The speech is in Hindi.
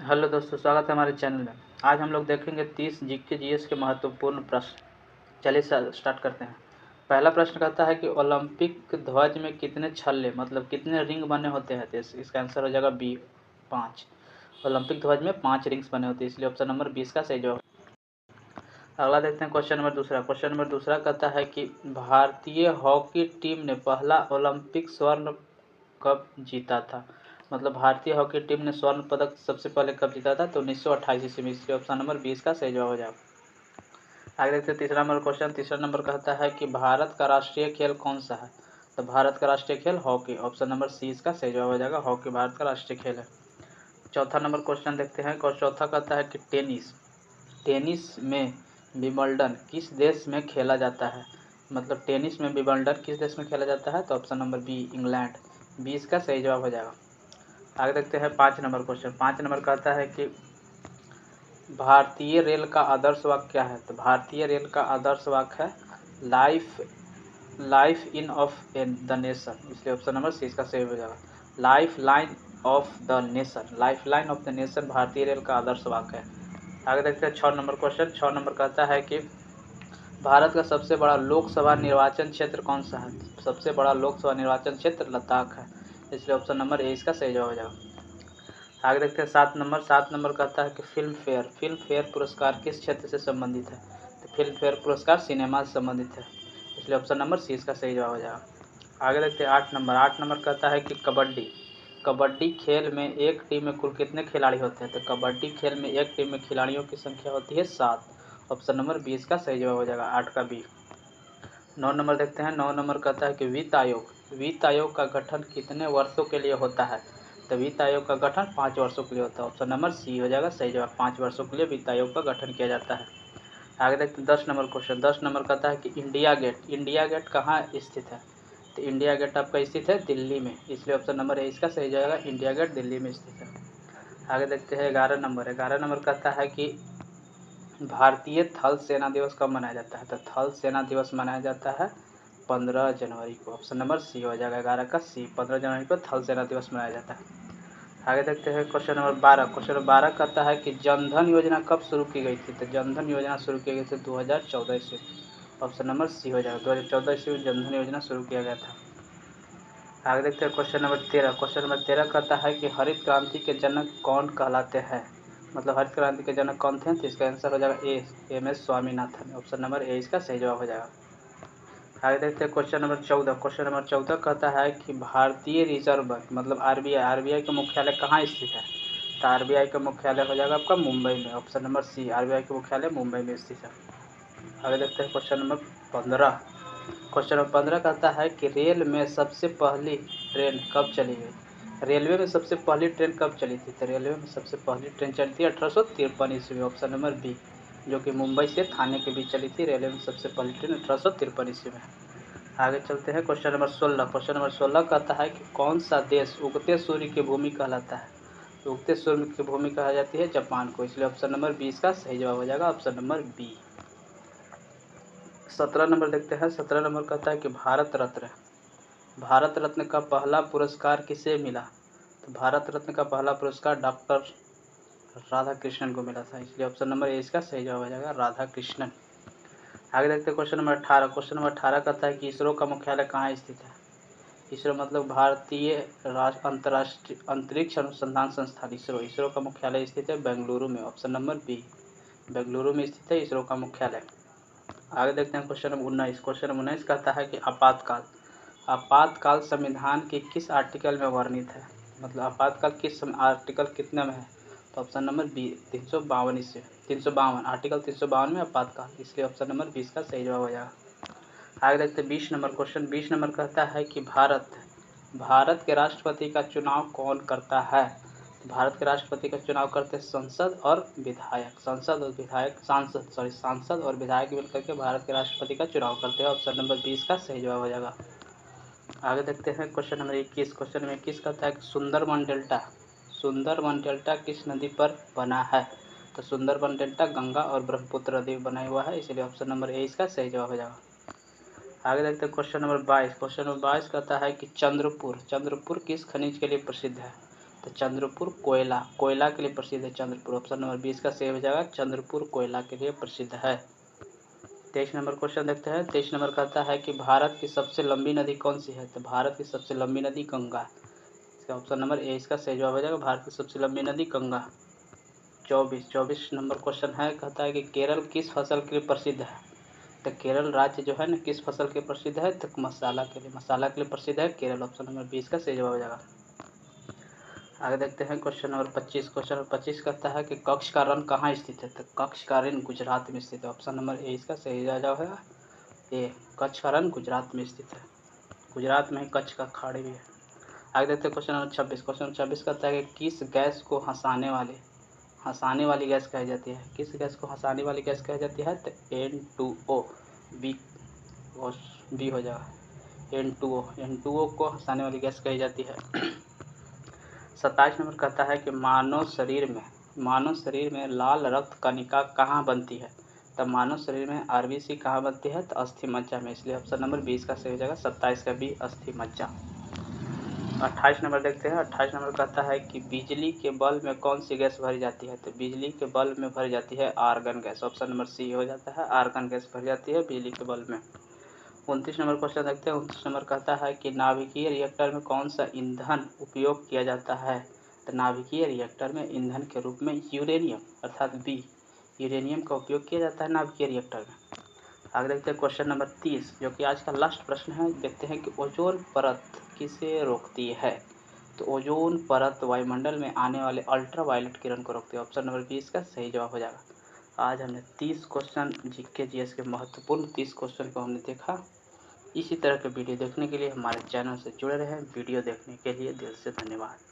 हेलो दोस्तों, स्वागत है हमारे चैनल में। आज हम लोग देखेंगे 30 जीके जीएस के महत्वपूर्ण प्रश्न। चलिए स्टार्ट करते हैं। पहला प्रश्न कहता है कि ओलंपिक ध्वज में कितने छल्ले मतलब कितने रिंग बने होते हैं। तो इसका आंसर हो जाएगा बी 5। ओलंपिक ध्वज में 5 रिंग्स बने होते हैं, इसलिए ऑप्शन नंबर 20 का सही जवाब। अगला देखते हैं क्वेश्चन नंबर दूसरा। क्वेश्चन नंबर दूसरा कहता है कि भारतीय हॉकी टीम ने पहला ओलंपिक स्वर्ण कब जीता था। मतलब भारतीय हॉकी टीम ने स्वर्ण पदक सबसे पहले कब जीता था, तो 1928 ईस्वी में। इसलिए ऑप्शन नंबर 20 का सही जवाब हो जाएगा। आगे देखते हैं तीसरा नंबर क्वेश्चन। तीसरा नंबर कहता है कि भारत का राष्ट्रीय खेल कौन सा है। तो भारत का राष्ट्रीय खेल हॉकी। ऑप्शन नंबर सी इसका सही जवाब हो जाएगा। हॉकी भारत का राष्ट्रीय खेल है। चौथा नंबर क्वेश्चन देखते हैं। चौथा कहता है कि टेनिस में विंबलडन किस देश में खेला जाता है। मतलब टेनिस में विंबलडन किस देश में खेला जाता है, तो ऑप्शन नंबर बी इंग्लैंड। 20 का सही जवाब हो जाएगा। आगे देखते हैं 5 नंबर क्वेश्चन। 5 नंबर कहता है कि भारतीय रेल का आदर्श वाक्य क्या है। तो भारतीय रेल का आदर्श वाक्य है life in of the nation. इसलिए ऑप्शन नंबर सी इसका सही हो जाएगा। Life line of the nation. Life line of the nation भारतीय रेल का आदर्श वाक्य है। आगे देखते हैं 6 नंबर क्वेश्चन। 6 नंबर कहता है कि भारत का सबसे बड़ा लोकसभा निर्वाचन क्षेत्र कौन सा है। सबसे बड़ा लोकसभा निर्वाचन क्षेत्र लद्दाख है। इसलिए ऑप्शन नंबर ए इसका सही जवाब हो जाएगा। आगे देखते हैं 7 नंबर। 7 नंबर कहता है कि फिल्म फेयर पुरस्कार किस क्षेत्र से संबंधित है। तो फिल्म फेयर पुरस्कार सिनेमा से संबंधित है। इसलिए ऑप्शन नंबर सी इसका सही जवाब हो जाएगा। आगे देखते हैं 8 नंबर। 8 नंबर कहता है कि कबड्डी खेल में एक टीम में कुल कितने खिलाड़ी होते हैं। तो कबड्डी खेल में एक टीम में खिलाड़ियों की संख्या होती है 7। ऑप्शन नंबर 20 का सही जवाब हो जाएगा, 8 का बी। 9 नंबर देखते हैं। 9 नंबर कहता है कि वित्त आयोग का गठन कितने वर्षों के लिए होता है। तो वित्त आयोग का गठन 5 वर्षों के लिए होता है। ऑप्शन नंबर सी हो जाएगा सही जवाब। 5 वर्षों के लिए वित्त आयोग का गठन किया जाता है। आगे देखते हैं 10 नंबर क्वेश्चन। 10 नंबर कहता है कि इंडिया गेट कहाँ स्थित है। तो इंडिया गेट आपका स्थित है दिल्ली में। इसलिए ऑप्शन नंबर ए इसका सही जाएगा। इंडिया गेट दिल्ली में स्थित है। आगे देखते हैं 11 नंबर। 11 नंबर कहता है कि भारतीय थल सेना दिवस कब मनाया जाता है। तो थल सेना दिवस मनाया जाता है 15 जनवरी को। ऑप्शन नंबर सी हो जाएगा, 11 का सी। 15 जनवरी को थल सेना दिवस मनाया जाता है। आगे देखते हैं क्वेश्चन नंबर 12। क्वेश्चन नंबर 12 कहता है कि जनधन योजना कब शुरू की गई थी। तो जनधन योजना शुरू की गई थी 2014 ईस्वी। ऑप्शन नंबर सी हो जाएगा, 2014 ईस्वी में जनधन योजना शुरू किया गया था। आगे देखते हैं क्वेश्चन नंबर 13। क्वेश्चन नंबर 13 कहता है कि हरित क्रांति के जनक कौन कहलाते हैं। मतलब हरित क्रांति के जनक कौन थे, तो इसका आंसर हो जाएगा A M S Swaminathan. Option number A इसका सही जवाब हो जाएगा। आगे देखते हैं क्वेश्चन नंबर 14। क्वेश्चन नंबर 14 कहता है कि भारतीय रिजर्व बैंक मतलब आरबीआई का मुख्यालय कहाँ स्थित है। तो आरबीआई का मुख्यालय हो जाएगा आपका मुंबई में। ऑप्शन नंबर सी, आरबीआई का मुख्यालय मुंबई में स्थित है। आगे देखते हैं क्वेश्चन नंबर 15। क्वेश्चन नंबर 15 कहता है कि रेल में सबसे पहली ट्रेन कब चली गई। रेलवे में सबसे पहली ट्रेन कब चली थी। तो रेलवे में सबसे पहली ट्रेन चली थी 1853 ईस्वी में। ऑप्शन नंबर बी, जो कि मुंबई से थाने के बीच चली थी। रेलवे में सबसे पहली ट्रेन 1853 ईस्वी में। आगे चलते हैं क्वेश्चन नंबर 16। क्वेश्चन नंबर 16 कहता है कि कौन सा देश उगते सूर्य की भूमि कहलाता है। तो उगते सूर्य की भूमि कहा जाती है जापान को। इसलिए ऑप्शन नंबर 20 का सही जवाब हो जाएगा, ऑप्शन नंबर बी। 17 नंबर देखते हैं। 17 नंबर कहता है कि भारत रत्न का पहला पुरस्कार किसे मिला। तो भारत रत्न का पहला पुरस्कार डॉक्टर राधा कृष्णन को मिला था। इसलिए ऑप्शन नंबर ए इसका सही जवाब हो जाएगा, राधा कृष्णन। आगे देखते हैं क्वेश्चन नंबर 18। क्वेश्चन नंबर 18 कहता है कि इसरो का मुख्यालय कहाँ स्थित है। इसरो मतलब भारतीय अंतर्राष्ट्रीय अंतरिक्ष अनुसंधान संस्थान इसरो का मुख्यालय स्थित है बेंगलुरु में। ऑप्शन नंबर बी, बेंगलुरु में स्थित है इसरो का मुख्यालय। आगे देखते हैं क्वेश्चन नंबर 19। क्वेश्चन नंबर 19 कहता है कि आपातकाल संविधान के किस आर्टिकल में वर्णित है। मतलब आपातकाल किस आर्टिकल कितने में है। तो ऑप्शन नंबर बी 352 आर्टिकल 352 में आपातकाल। इसलिए ऑप्शन नंबर 20 का सही जवाब हो जाएगा। आगे देखते हैं 20 नंबर क्वेश्चन। 20 नंबर कहता है कि भारत के राष्ट्रपति का चुनाव कौन करता है। भारत के राष्ट्रपति का चुनाव करते हैं सांसद और विधायक मिलकर के भारत के राष्ट्रपति का चुनाव करते हैं। ऑप्शन नंबर 20 का सही जवाब हो जाएगा। आगे देखते हैं क्वेश्चन नंबर 21। क्वेश्चन नंबर 21 कहता है कि सुंदरबन डेल्टा किस नदी पर बना है। तो सुंदरबन डेल्टा गंगा और ब्रह्मपुत्र नदी बना हुआ है। इसलिए ऑप्शन नंबर ए इसका सही जवाब हो जाएगा। आगे देखते हैं क्वेश्चन नंबर 22। क्वेश्चन नंबर 22 कहता है कि चंद्रपुर किस खनिज के लिए प्रसिद्ध है। तो चंद्रपुर कोयला, कोयला के लिए प्रसिद्ध है चंद्रपुर। ऑप्शन नंबर 20 का सही हो जाएगा, चंद्रपुर कोयला के लिए प्रसिद्ध है। 23 नंबर क्वेश्चन देखते हैं। 23 नंबर कहता है कि भारत की सबसे लंबी नदी कौन सी है? तो भारत की सबसे लंबी नदी गंगा। इसका ऑप्शन नंबर ए इसका सही जवाब हो जाएगा, भारत की सबसे लंबी नदी गंगा। 24 नंबर क्वेश्चन है, कहता है कि केरल किस फसल के लिए प्रसिद्ध है? तो केरल राज्य जो है ना किस फसल के प्रसिद्ध है? तो मसाला के लिए प्रसिद्ध है केरल। ऑप्शन नंबर 20 का सही जवाब हो जाएगा। आगे देखते हैं क्वेश्चन नंबर 25। क्वेश्चन नंबर 25 कहता है कि कच्छ का रण कहाँ स्थित है? तो कच्छ का रण गुजरात में स्थित है। ऑप्शन नंबर ए इसका सही जवाब है ए, कच्छ का रण गुजरात में स्थित है। गुजरात में ही कच्छ का अखाड़े भी है। आगे देखते हैं क्वेश्चन नंबर 26। क्वेश्चन नंबर 26 कहता है कि किस गैस को हंसाने वाली गैस कही जाती है? किस गैस को हंसाने वाली गैस कही जाती है? तो N2O, बी हो जाएगा, N2O को हंसाने वाली गैस कही जाती है। 27 नंबर कहता है कि मानव शरीर में लाल रक्त कणिका कहाँ बनती है? तब मानव शरीर में आरबीसी कहाँ बनती है? तो अस्थि मज्जा में। इसलिए ऑप्शन नंबर 20 का सही हो जाएगा, 27 का बी अस्थि मज्जा। 28 नंबर देखते हैं। 28 नंबर कहता है कि बिजली के बल्ब में कौन सी गैस भरी जाती है? तो बिजली के बल्ब में भरी जाती है argon gas. Option number C हो जाता है, आर्गन गैस भरी जाती है बिजली के बल्ब में। 29 नंबर क्वेश्चन देखते हैं। 29 नंबर कहता है कि नाभिकीय रिएक्टर में कौन सा ईंधन उपयोग किया जाता है? तो नाभिकीय रिएक्टर में ईंधन के रूप में यूरेनियम अर्थात बी, यूरेनियम का उपयोग किया जाता है नाभिकीय रिएक्टर में। आगे देखते हैं क्वेश्चन नंबर 30, जो कि आज का लास्ट प्रश्न है। देखते हैं कि ओजोन परत किसे रोकती है? तो ओजोन परत वायुमंडल में आने वाले अल्ट्रावायलेट किरण को रोकती है। ऑप्शन नंबर 20 का सही जवाब हो जाएगा। आज हमने 30 क्वेश्चन जीके जीएस के महत्वपूर्ण 30 क्वेश्चन को हमने देखा। इसी तरह के वीडियो देखने के लिए हमारे चैनल से जुड़े रहें। वीडियो देखने के लिए दिल से धन्यवाद।